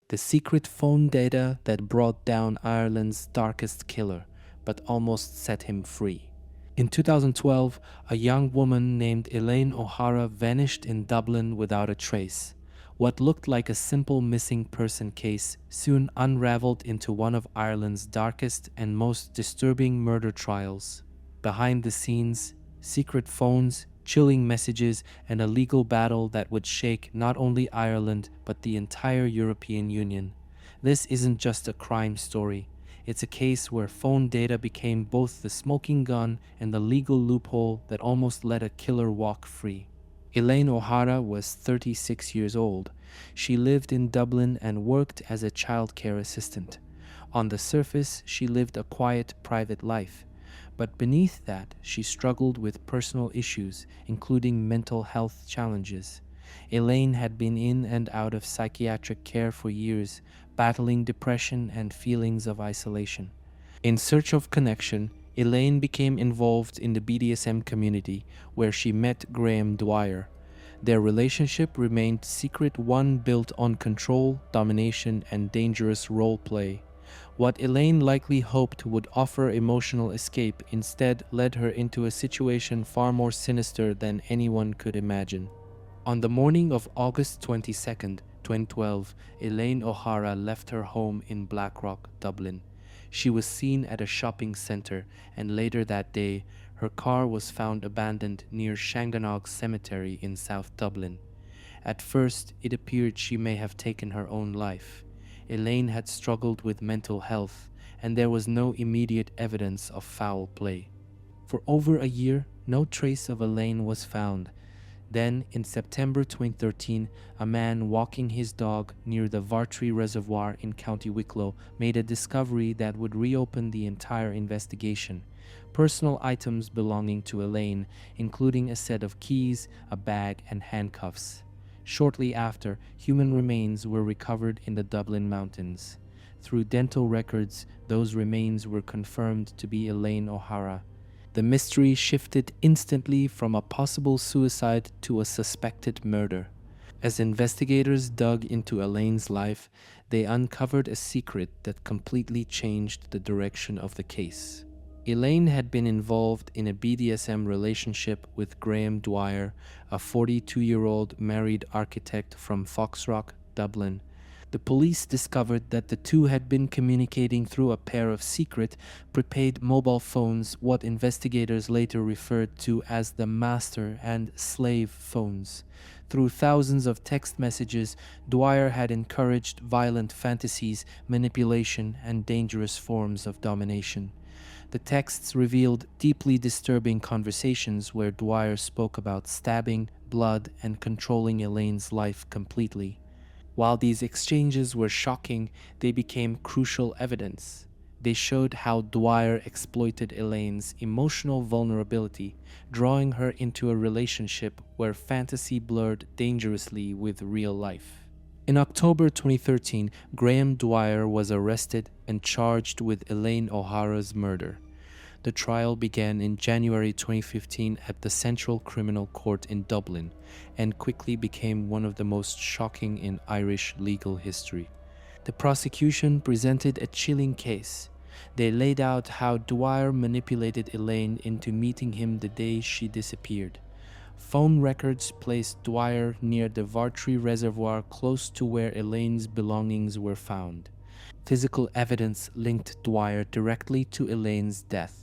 The secret phone data that brought down Ireland's darkest killer, but almost set him free. In 2012, a young woman named Elaine O'Hara vanished in Dublin without a trace. What looked like a simple missing person case soon unraveled into one of Ireland's darkest and most disturbing murder trials. Behind the scenes, secret phones, chilling messages, and a legal battle that would shake not only Ireland but the entire European Union. This isn't just a crime story. It's a case where phone data became both the smoking gun and the legal loophole that almost let a killer walk free. Elaine O'Hara was 36 years old. She lived in Dublin and worked as a childcare assistant. On the surface, she lived a quiet, private life. But beneath that, she struggled with personal issues, including mental health challenges. Elaine had been in and out of psychiatric care for years, battling depression and feelings of isolation. In search of connection, Elaine became involved in the BDSM community, where she met Graham Dwyer. Their relationship remained secret, one built on control, domination, and dangerous role play. What Elaine likely hoped would offer emotional escape instead led her into a situation far more sinister than anyone could imagine. On the morning of August 22nd, 2012, Elaine O'Hara left her home in Blackrock, Dublin. She was seen at a shopping center, and later that day, her car was found abandoned near Shanganagh Cemetery in South Dublin. At first, it appeared she may have taken her own life. Elaine had struggled with mental health, and there was no immediate evidence of foul play. For over a year, no trace of Elaine was found. Then, in September 2013, a man walking his dog near the Vartree Reservoir in County Wicklow made a discovery that would reopen the entire investigation. Personal items belonging to Elaine, including a set of keys, a bag, and handcuffs. Shortly after, human remains were recovered in the Dublin mountains. Through dental records, those remains were confirmed to be Elaine O'Hara. The mystery shifted instantly from a possible suicide to a suspected murder. As investigators dug into Elaine's life, they uncovered a secret that completely changed the direction of the case. Elaine had been involved in a BDSM relationship with Graham Dwyer, a 42-year-old married architect from Foxrock, Dublin. The police discovered that the two had been communicating through a pair of secret, prepaid mobile phones, what investigators later referred to as the master and slave phones. Through thousands of text messages, Dwyer had encouraged violent fantasies, manipulation, and dangerous forms of domination. The texts revealed deeply disturbing conversations where Dwyer spoke about stabbing, blood, and controlling Elaine's life completely. While these exchanges were shocking, they became crucial evidence. They showed how Dwyer exploited Elaine's emotional vulnerability, drawing her into a relationship where fantasy blurred dangerously with real life. In October 2013, Graham Dwyer was arrested and charged with Elaine O'Hara's murder. The trial began in January 2015 at the Central Criminal Court in Dublin and quickly became one of the most shocking in Irish legal history. The prosecution presented a chilling case. They laid out how Dwyer manipulated Elaine into meeting him the day she disappeared. Phone records placed Dwyer near the Vartree Reservoir, close to where Elaine's belongings were found. Physical evidence linked Dwyer directly to Elaine's death.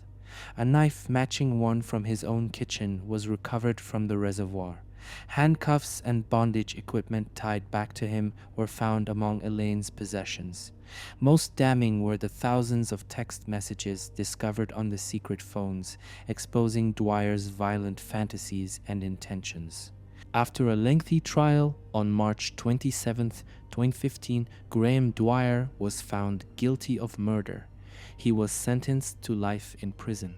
A knife matching one from his own kitchen was recovered from the reservoir. Handcuffs and bondage equipment tied back to him were found among Elaine's possessions. Most damning were the thousands of text messages discovered on the secret phones, exposing Dwyer's violent fantasies and intentions. After a lengthy trial, on March 27, 2015, Graham Dwyer was found guilty of murder. He was sentenced to life in prison.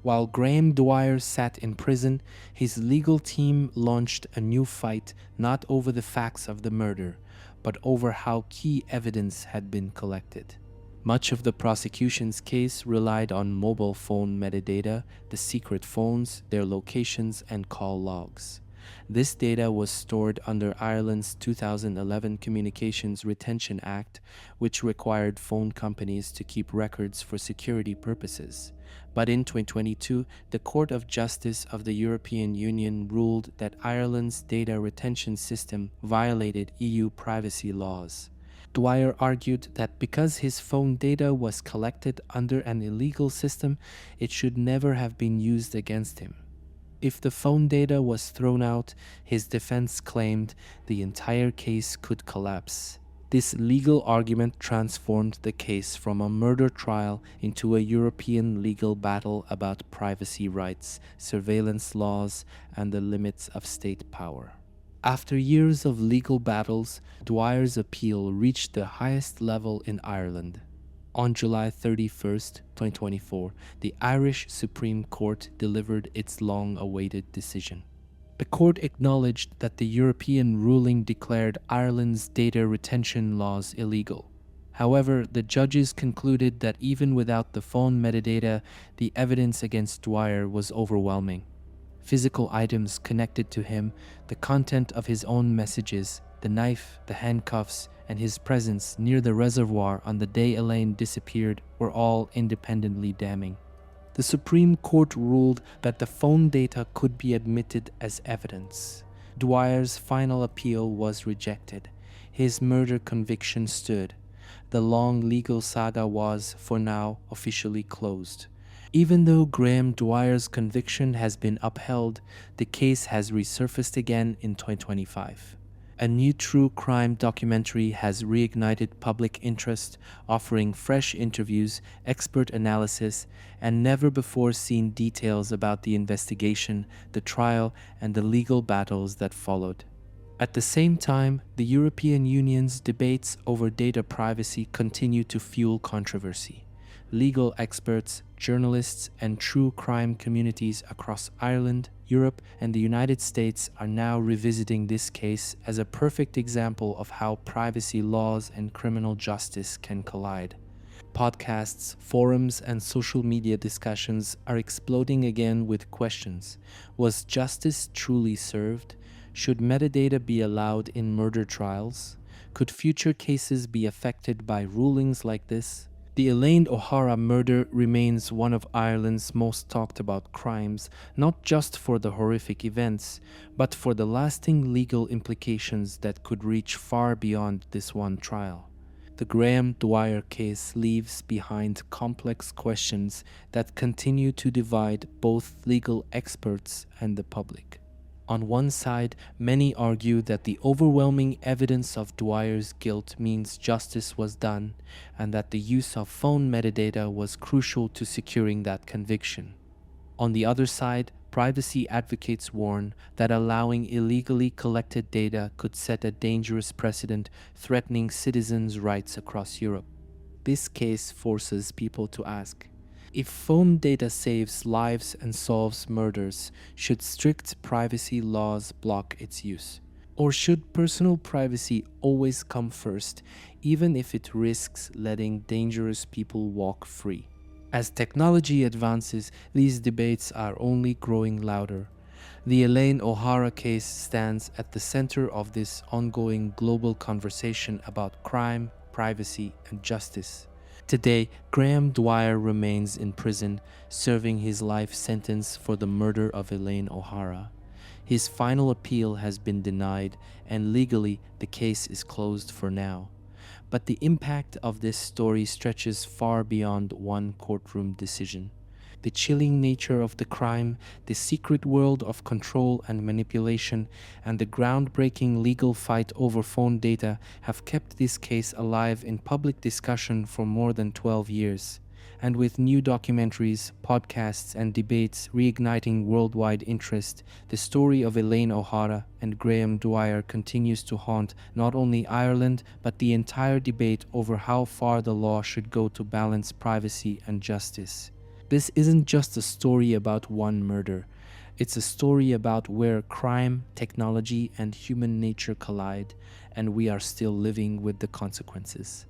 While Graham Dwyer sat in prison, his legal team launched a new fight not over the facts of the murder, but over how key evidence had been collected. Much of the prosecution's case relied on mobile phone metadata, the secret phones, their locations, and call logs. This data was stored under Ireland's 2011 Communications Retention Act, which required phone companies to keep records for security purposes. But in 2022, the Court of Justice of the European Union ruled that Ireland's data retention system violated EU privacy laws. Dwyer argued that because his phone data was collected under an illegal system, it should never have been used against him. If the phone data was thrown out, his defense claimed the entire case could collapse. This legal argument transformed the case from a murder trial into a European legal battle about privacy rights, surveillance laws, and the limits of state power. After years of legal battles, Dwyer's appeal reached the highest level in Ireland. On July 31, 2024, the Irish Supreme Court delivered its long-awaited decision. The court acknowledged that the European ruling declared Ireland's data retention laws illegal. However, the judges concluded that even without the phone metadata, the evidence against Dwyer was overwhelming. Physical items connected to him, the content of his own messages, the knife, the handcuffs, and his presence near the reservoir on the day Elaine disappeared were all independently damning. The Supreme Court ruled that the phone data could be admitted as evidence. Dwyer's final appeal was rejected. His murder conviction stood. The long legal saga was, for now, officially closed. Even though Graham Dwyer's conviction has been upheld, the case has resurfaced again in 2025. A new true crime documentary has reignited public interest, offering fresh interviews, expert analysis, and never-before-seen details about the investigation, the trial, and the legal battles that followed. At the same time, the European Union's debates over data privacy continue to fuel controversy. Legal experts, journalists, and true crime communities across Ireland, Europe, and the United States are now revisiting this case as a perfect example of how privacy laws and criminal justice can collide. Podcasts, forums, and social media discussions are exploding again with questions. Was justice truly served? Should metadata be allowed in murder trials? Could future cases be affected by rulings like this? The Elaine O'Hara murder remains one of Ireland's most talked about crimes, not just for the horrific events, but for the lasting legal implications that could reach far beyond this one trial. The Graham Dwyer case leaves behind complex questions that continue to divide both legal experts and the public. On one side, many argue that the overwhelming evidence of Dwyer's guilt means justice was done, and that the use of phone metadata was crucial to securing that conviction. On the other side, privacy advocates warn that allowing illegally collected data could set a dangerous precedent, threatening citizens' rights across Europe. This case forces people to ask, if phone data saves lives and solves murders, should strict privacy laws block its use? Or should personal privacy always come first, even if it risks letting dangerous people walk free? As technology advances, these debates are only growing louder. The Elaine O'Hara case stands at the center of this ongoing global conversation about crime, privacy, and justice. Today, Graham Dwyer remains in prison, serving his life sentence for the murder of Elaine O'Hara. His final appeal has been denied, and legally, the case is closed for now. But the impact of this story stretches far beyond one courtroom decision. The chilling nature of the crime, the secret world of control and manipulation, and the groundbreaking legal fight over phone data have kept this case alive in public discussion for more than 12 years. And with new documentaries, podcasts, and debates reigniting worldwide interest, the story of Elaine O'Hara and Graham Dwyer continues to haunt not only Ireland, but the entire debate over how far the law should go to balance privacy and justice. This isn't just a story about one murder. It's a story about where crime, technology, and human nature collide, and we are still living with the consequences.